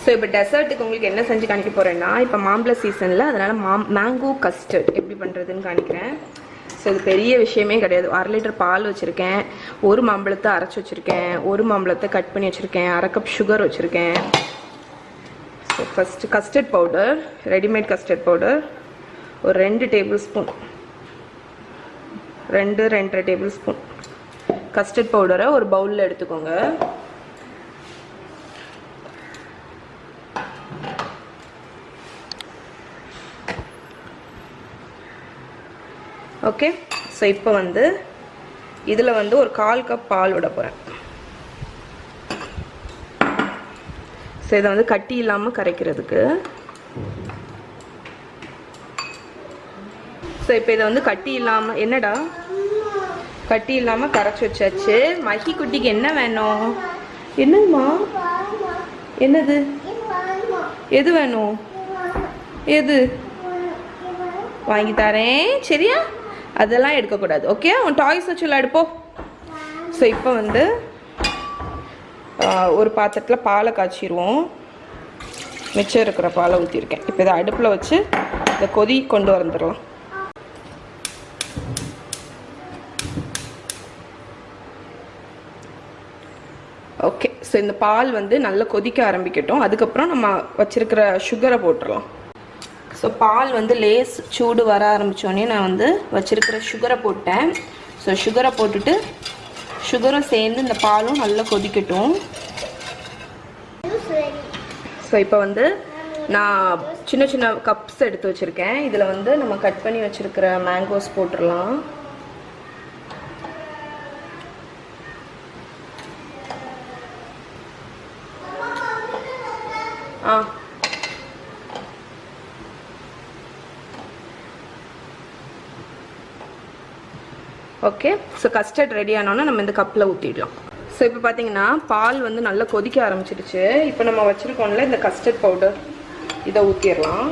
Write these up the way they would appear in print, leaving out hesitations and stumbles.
So இப்போ டெசர்ட்டுக்கு உங்களுக்கு என்ன செஞ்சு காணிக்க போகிறேன்னா, இப்போ மாம்பழ சீசனில், அதனால் மேங்கோ கஸ்டர்ட் எப்படி பண்ணுறதுன்னு காணிக்கிறேன். ஸோ இது பெரிய விஷயமே கிடையாது. 1/2 லிட்டர் பால் வச்சுருக்கேன், ஒரு மாம்பழத்தை அரைச்சி வச்சுருக்கேன், ஒரு மாம்பழத்தை கட் பண்ணி வச்சுருக்கேன், 1/2 கப் சுகர் வச்சுருக்கேன். So first custard powder, readymade custard powder ஒரு 2 table spoon, 2-2.5 table spoon custard பவுடரை ஒரு பவுலில் எடுத்துக்கோங்க. ஓகே, ஸோ இப்போ வந்து இதில் வந்து ஒரு 1/4 கப் பால் விட போகிறேன். ஸோ இதை வந்து கட்டி இல்லாமல் கரைக்கிறதுக்கு. ஸோ இப்போ இதை வந்து கட்டி இல்லாமல், என்னடா கட்டி இல்லாமல் கரைச்சி வச்சாச்சு. மஹி குட்டிக்கு என்ன வேணும்? என்னதுமா? என்னது? எது வேணும்? எது வாங்கி தரேன், சரியா? அதெல்லாம் எடுக்கக்கூடாது, ஓகே? உன் டாய்ஸ் வச்சு விளையாடுப்போ. ஸோ இப்போ வந்து ஒரு பாத்திரத்தில் பாலை காய்ச்சிடுவோம். மிச்சம் இருக்கிற பாலை ஊற்றிருக்கேன். இப்போ இதை அடுப்பில் வச்சு இதை கொதி கொண்டு வந்துடலாம். ஓகே, ஸோ இந்த பால் வந்து நல்லா கொதிக்க ஆரம்பிக்கட்டும். அதுக்கப்புறம் நம்ம வச்சுருக்கிற சுகரை போட்டுடலாம். ஸோ பால் வந்து லேஸ் சூடு வர ஆரம்பித்தோடனே நான் வந்து வச்சுருக்கிற சுகரை போட்டேன். ஸோ சுகரை போட்டுட்டு சுகரும் சேர்ந்து இந்த பாலும் நல்லா கொதிக்கட்டும். ஸோ இப்போ வந்து நான் சின்ன சின்ன கப்ஸ் எடுத்து வச்சுருக்கேன். இதில் வந்து நம்ம கட் பண்ணி வச்சுருக்கிற மேங்கோஸ் போட்டுடலாம். ஓகே, ஸோ கஸ்டர்ட் ரெடி ஆனோன்னா நம்ம இந்த கப்பில் ஊற்றிடலாம். ஸோ இப்போ பார்த்தீங்கன்னா பால் வந்து நல்லா கொதிக்க ஆரம்பிச்சிடுச்சு. இப்போ நம்ம வச்சுருக்கோம்ல இந்த கஸ்டர்ட் பவுடர், இதை ஊற்றிடலாம்.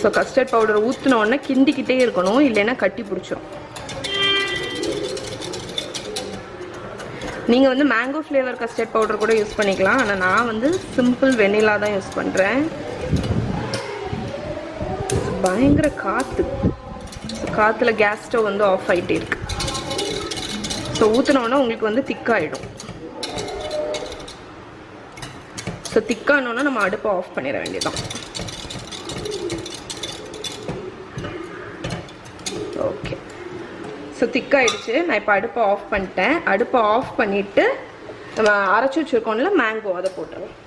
ஸோ கஸ்டர்ட் பவுடர் ஊற்றினோடனே கிண்டிக்கிட்டே இருக்கணும், இல்லைன்னா கட்டி பிடிச்சிரும். நீங்கள் வந்து மேங்கோ ஃப்ளேவர் கஸ்டர்ட் பவுடர் கூட யூஸ் பண்ணிக்கலாம். ஆனால் நான் வந்து சிம்பிள் வெண்ணிலா தான் யூஸ் பண்ணுறேன். பயங்கர காற்றுல கேஸ் ஸ்டவ் வந்து ஆஃப் ஆகிட்டே இருக்கு. ஸோ ஊற்றினோன்னா உங்களுக்கு வந்து திக்காகிடும். ஸோ திக்கானோன்னா நம்ம அடுப்பை ஆஃப் பண்ணிட வேண்டியதான். ஓகே, ஸோ திக்காயிடுச்சு. நான் இப்போ அடுப்பை ஆஃப் பண்ணிட்டேன். அடுப்பை ஆஃப் பண்ணிவிட்டு நம்ம அரைச்சி வச்சுருக்கோம்ல மேங்கோ, அதை போட்டுருவோம்.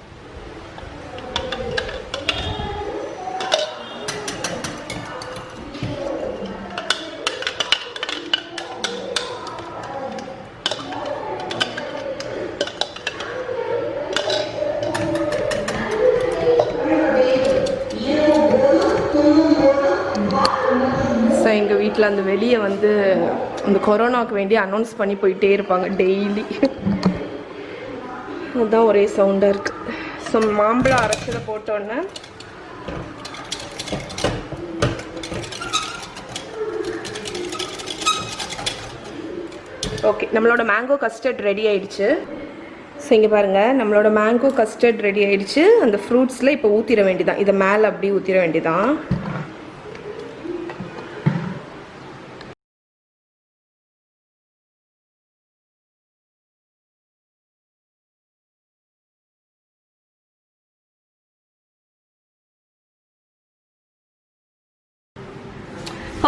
எங்கள் வீட்டில் அந்த வெளியே வந்து அந்த கொரோனாவுக்கு வேண்டி அனௌன்ஸ் பண்ணி போயிட்டே இருப்பாங்க டெய்லி. அதுதான் ஒரே சவுண்டாக இருக்குது. ஸோ மாம்பழம் அரைச்சதை போட்டோன்னே ஓகே, நம்மளோட மேங்கோ கஸ்டர்ட் ரெடி ஆயிடுச்சு. ஸோ இங்கே பாருங்கள், நம்மளோட மேங்கோ கஸ்டர்ட் ரெடி ஆயிடுச்சு. அந்த ஃப்ரூட்ஸில் இப்போ ஊற்றிட வேண்டியதான். இதை மேலே அப்படி ஊற்றிட வேண்டியதான்.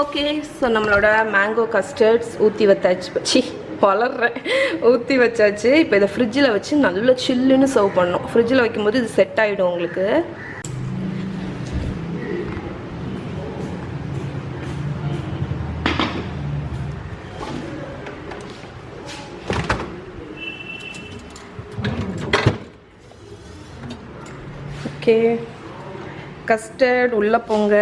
ஓகே, ஸோ நம்மளோட மேங்கோ கஸ்டர்ட்ஸ் ஊற்றி ஊற்றி வச்சாச்சு. இப்போ இதை ஃப்ரிட்ஜில் வச்சு நல்லா சில்லுன்னு சர்வ் பண்ணணும். ஃப்ரிட்ஜில் வைக்கும்போது இது செட் ஆகிடும் உங்களுக்கு. ஓகே, கஸ்டர்ட் உள்ள போங்க.